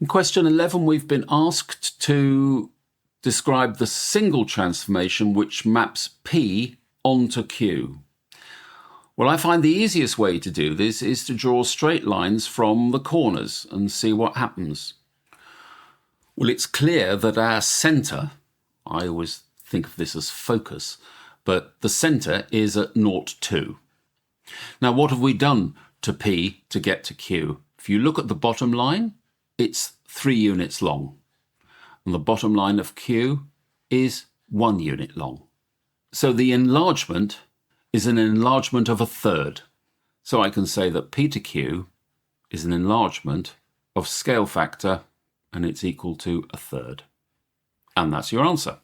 In question 11, we've been asked to describe the single transformation which maps P onto Q. Well, I find the easiest way to do this is to draw straight lines from the corners and see what happens. Well, it's clear that our centre, I always think of this as focus, but the centre is at 0, 2. Now, what have we done to P to get to Q? If you look at the bottom line, it's 3 units long. And the bottom line of Q is 1 unit long. So the enlargement is an enlargement of 1/3. So I can say that P to Q is an enlargement of scale factor, and it's equal to 1/3. And that's your answer.